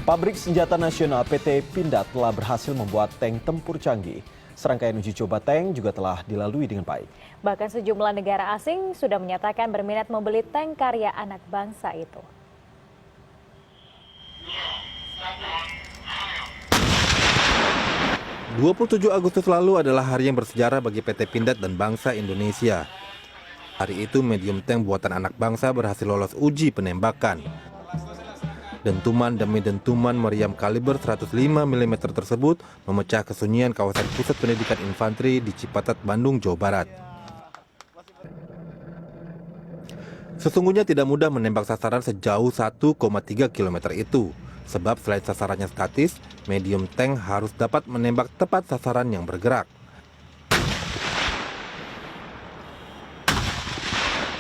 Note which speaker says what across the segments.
Speaker 1: Pabrik senjata nasional PT Pindad telah berhasil membuat tank tempur canggih. Serangkaian uji coba tank juga telah dilalui dengan baik.
Speaker 2: Bahkan sejumlah negara asing sudah menyatakan berminat membeli tank karya anak bangsa itu.
Speaker 3: "27 Agustus lalu adalah hari yang bersejarah bagi PT Pindad dan bangsa Indonesia. Hari itu medium tank buatan anak bangsa berhasil lolos uji penembakan. Dentuman demi dentuman meriam kaliber 105 mm tersebut memecah kesunyian kawasan pusat pendidikan infanteri di Cipatat, Bandung, Jawa Barat. Sesungguhnya tidak mudah menembak sasaran sejauh 1,3 km itu. Sebab selain sasarannya statis, medium tank harus dapat menembak tepat sasaran yang bergerak.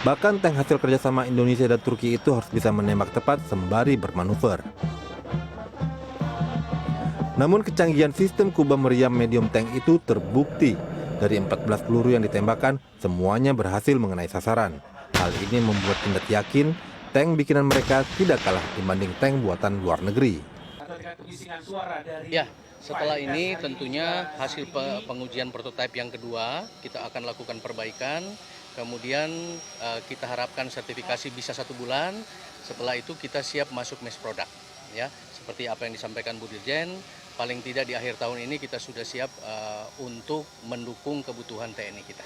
Speaker 3: Bahkan tank hasil kerjasama Indonesia dan Turki itu harus bisa menembak tepat sembari bermanuver. Namun kecanggihan sistem kubah meriam medium tank itu terbukti. Dari 14 peluru yang ditembakkan, semuanya berhasil mengenai sasaran. Hal ini membuat Pindad yakin tank bikinan mereka tidak kalah dibanding tank buatan luar negeri.
Speaker 4: Ya, setelah ini tentunya hasil pengujian prototipe yang kedua, kita akan lakukan perbaikan. Kemudian kita harapkan sertifikasi bisa 1 bulan. Setelah itu kita siap masuk mass product. Ya, seperti apa yang disampaikan Bu Dirjen, paling tidak di akhir tahun ini kita sudah siap untuk mendukung kebutuhan TNI kita.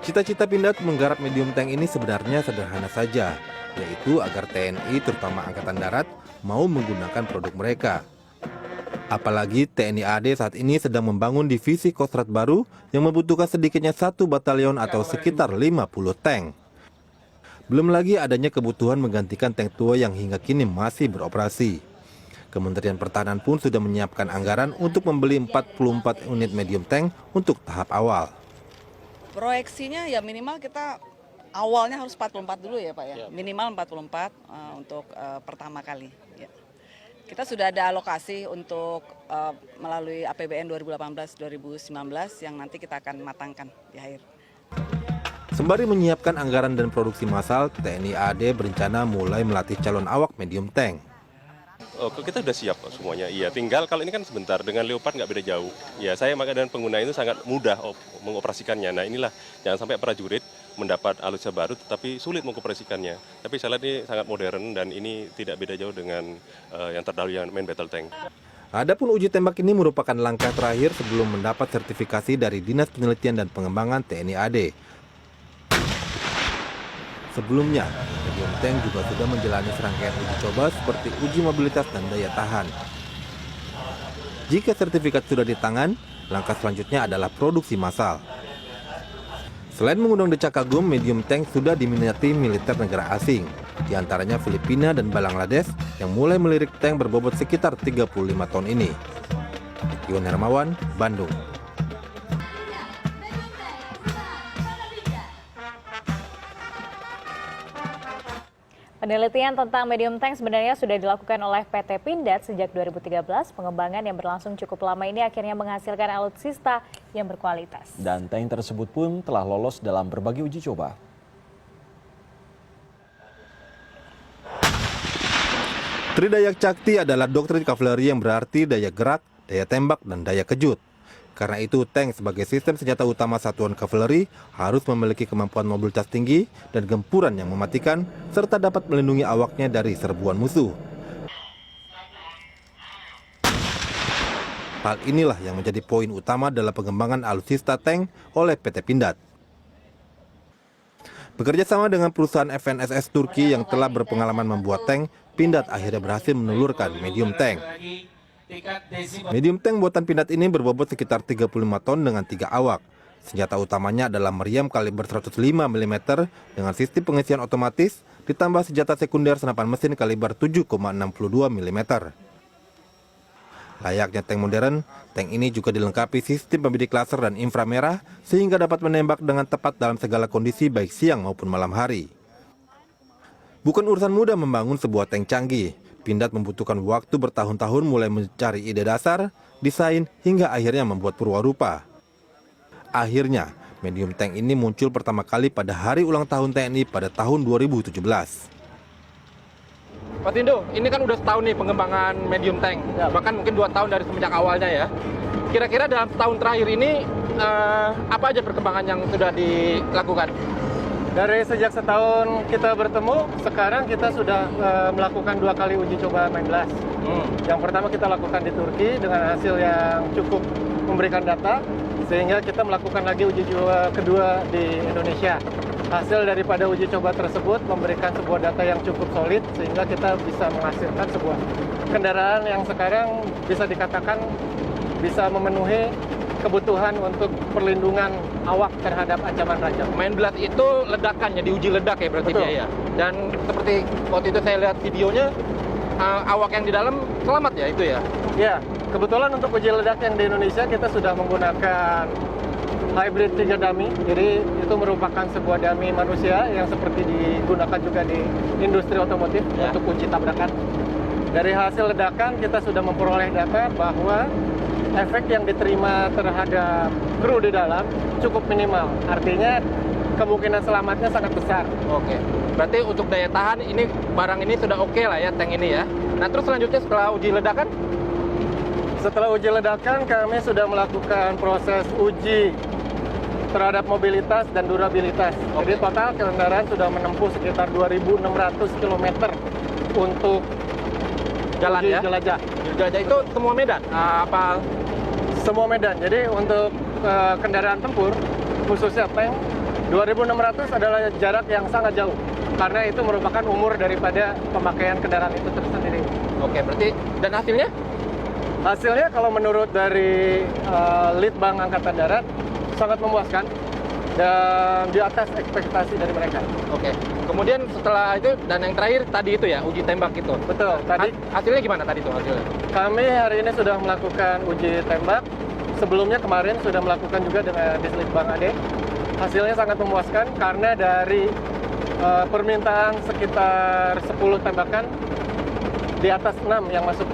Speaker 3: Cita-cita Pindad menggarap medium tank ini sebenarnya sederhana saja, yaitu agar TNI terutama Angkatan Darat mau menggunakan produk mereka. Apalagi TNI AD saat ini sedang membangun divisi Kostrad baru yang membutuhkan sedikitnya 1 batalion atau sekitar 50 tank. Belum lagi adanya kebutuhan menggantikan tank tua yang hingga kini masih beroperasi. Kementerian Pertahanan pun sudah menyiapkan anggaran untuk membeli 44 unit medium tank untuk tahap awal.
Speaker 5: Proyeksinya ya minimal kita awalnya harus 44 dulu ya Pak ya, minimal 44 untuk pertama kali. Ya. Kita sudah ada alokasi untuk melalui APBN 2018-2019 yang nanti kita akan matangkan di akhir.
Speaker 3: Sembari menyiapkan anggaran dan produksi massal, TNI AD berencana mulai melatih calon awak medium tank.
Speaker 6: Kita sudah siap semuanya, iya. Tinggal kalau ini kan sebentar, dengan Leopard nggak beda jauh. Ya, saya maka dan pengguna itu sangat mudah mengoperasikannya. Nah inilah, jangan sampai prajurit mendapat alutsista baru tetapi sulit mengoperasikannya. Tapi saya lihat ini sangat modern dan ini tidak beda jauh dengan yang terdahulu yang main battle tank.
Speaker 3: Adapun uji tembak ini merupakan langkah terakhir sebelum mendapat sertifikasi dari Dinas Penelitian dan Pengembangan TNI AD. Sebelumnya, medium tank juga sudah menjalani serangkaian uji coba seperti uji mobilitas dan daya tahan. Jika sertifikat sudah di tangan, langkah selanjutnya adalah produksi massal. Selain mengundang decak kagum, medium tank sudah diminati militer negara asing, di antaranya Filipina dan Bangladesh yang mulai melirik tank berbobot sekitar 35 ton ini. Iwan Hermawan, Bandung.
Speaker 2: Penelitian tentang medium tank sebenarnya sudah dilakukan oleh PT Pindad sejak 2013. Pengembangan yang berlangsung cukup lama ini akhirnya menghasilkan alutsista yang berkualitas.
Speaker 1: Dan tank tersebut pun telah lolos dalam berbagai uji coba.
Speaker 3: Tridayak Cakti adalah doktrin kavaleri yang berarti daya gerak, daya tembak, dan daya kejut. Karena itu, tank sebagai sistem senjata utama satuan kavaleri harus memiliki kemampuan mobilitas tinggi dan gempuran yang mematikan, serta dapat melindungi awaknya dari serbuan musuh. Hal inilah yang menjadi poin utama dalam pengembangan alutsista tank oleh PT Pindad. Bekerja sama dengan perusahaan FNSS Turki yang telah berpengalaman membuat tank, Pindad akhirnya berhasil menelurkan medium tank. Medium tank buatan Pindad ini berbobot sekitar 35 ton dengan 3 awak. Senjata utamanya adalah meriam kaliber 105 mm dengan sistem pengisian otomatis, ditambah senjata sekunder senapan mesin kaliber 7,62 mm. Layaknya tank modern, tank ini juga dilengkapi sistem pembidik laser dan inframerah sehingga dapat menembak dengan tepat dalam segala kondisi baik siang maupun malam hari. Bukan urusan mudah membangun sebuah tank canggih. Pindad membutuhkan waktu bertahun-tahun mulai mencari ide dasar, desain, hingga akhirnya membuat purwarupa. Akhirnya, medium tank ini muncul pertama kali pada hari ulang tahun TNI pada tahun 2017.
Speaker 7: Mas Indo, ini kan udah setahun nih pengembangan medium tank, bahkan mungkin 2 tahun dari semenjak awalnya ya. Kira-kira dalam setahun terakhir ini apa aja perkembangan yang sudah dilakukan?
Speaker 8: Dari sejak setahun kita bertemu, sekarang kita sudah melakukan 2 kali uji coba main blast. Yang pertama kita lakukan di Turki dengan hasil yang cukup memberikan data, sehingga kita melakukan lagi uji coba kedua di Indonesia. Hasil daripada uji coba tersebut memberikan sebuah data yang cukup solid, sehingga kita bisa menghasilkan sebuah kendaraan yang sekarang bisa dikatakan bisa memenuhi kebutuhan untuk perlindungan awak terhadap ancaman rajam.
Speaker 7: Main blast itu ledakannya, diuji ledak ya berarti
Speaker 8: Betul.
Speaker 7: dia ya. Dan seperti waktu itu saya lihat videonya, awak yang di dalam selamat ya itu ya?
Speaker 8: Ya, kebetulan untuk uji ledak yang di Indonesia kita sudah menggunakan hybrid 3 dummy. Jadi itu merupakan sebuah dummy manusia yang seperti digunakan juga di industri otomotif untuk uji tabrakan. Dari hasil ledakan kita sudah memperoleh data bahwa efek yang diterima terhadap kru di dalam cukup minimal. Artinya kemungkinan selamatnya sangat besar.
Speaker 7: Oke. Berarti untuk daya tahan ini barang ini sudah oke lah ya, tank ini ya. Nah terus selanjutnya setelah uji ledakan?
Speaker 8: Setelah uji ledakan kami sudah melakukan proses uji terhadap mobilitas dan durabilitas. Jadi total kendaraan sudah menempuh sekitar 2.600 km untuk
Speaker 7: Jalan
Speaker 8: uji
Speaker 7: ya?
Speaker 8: jelajah.
Speaker 7: Jelajah itu semua medan? Apa?
Speaker 8: Semua medan. Jadi untuk kendaraan tempur, khususnya tank, 2.600 adalah jarak yang sangat jauh. Karena itu merupakan umur daripada pemakaian kendaraan itu tersendiri.
Speaker 7: Oke, berarti dan hasilnya?
Speaker 8: Hasilnya kalau menurut dari Litbang Angkatan Darat sangat memuaskan dan di atas ekspektasi dari mereka.
Speaker 7: Oke. Kemudian setelah itu dan yang terakhir tadi itu ya uji tembak itu.
Speaker 8: Betul. Tadi
Speaker 7: Hasilnya gimana tadi itu hasilnya?
Speaker 8: kami hari ini sudah melakukan uji tembak. Sebelumnya kemarin sudah melakukan juga dengan Dislitbang AD. Hasilnya sangat memuaskan karena dari permintaan sekitar 10 tembakan di atas 6 yang masuk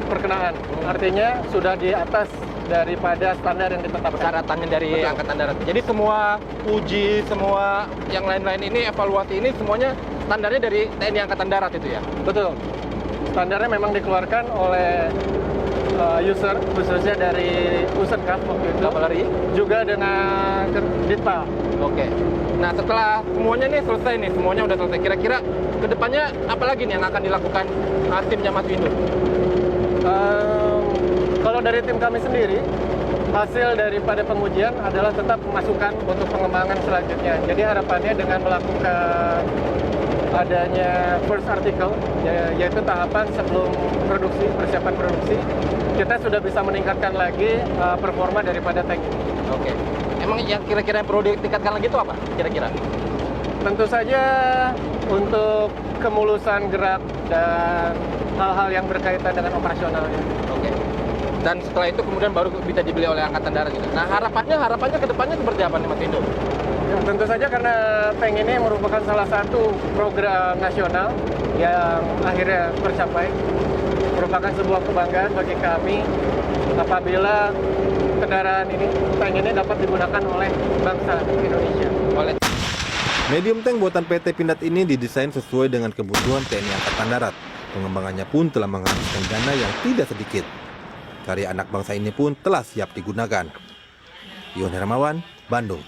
Speaker 8: perkenaan. Artinya sudah di atas daripada standar yang ditetapkan.
Speaker 7: Persyaratannya dari
Speaker 8: Betul.
Speaker 7: Angkatan Darat. Jadi semua uji, semua yang lain-lain ini, evaluasi ini semuanya standarnya dari TNI Angkatan Darat itu ya?
Speaker 8: Betul. Standarnya memang dikeluarkan oleh user, khususnya dari Usenkaf waktu itu.
Speaker 7: Kavalleri.
Speaker 8: Juga dengan Ditpal.
Speaker 7: Oke. Nah setelah semuanya nih selesai nih, semuanya udah selesai. Kira-kira kedepannya apa lagi nih yang akan dilakukan timnya Mas Windu?
Speaker 8: Kalau dari tim kami sendiri, hasil daripada pengujian adalah tetap masukan untuk pengembangan selanjutnya. Jadi harapannya dengan melakukan adanya first article, yaitu tahapan sebelum produksi, persiapan produksi, kita sudah bisa meningkatkan lagi performa daripada tank ini.
Speaker 7: Oke. Emang yang kira-kira yang perlu ditingkatkan lagi itu apa? Kira-kira?
Speaker 8: Tentu saja untuk kemulusan gerak dan hal-hal yang berkaitan dengan operasionalnya.
Speaker 7: Oke. Dan setelah itu kemudian baru bisa dibeli oleh Angkatan Darat gitu. Nah harapannya ke depannya seperti apa nih Mas Windu?
Speaker 8: Ya, tentu saja karena tank ini merupakan salah satu program nasional yang akhirnya tercapai. Merupakan sebuah kebanggaan bagi kami apabila kendaraan ini, tank ini dapat digunakan oleh bangsa Indonesia.
Speaker 3: Medium tank buatan PT Pindad ini didesain sesuai dengan kebutuhan TNI Angkatan Darat. Pengembangannya pun telah menghabiskan dana yang tidak sedikit. Karya anak bangsa ini pun telah siap digunakan. Iwan Hermawan, Bandung.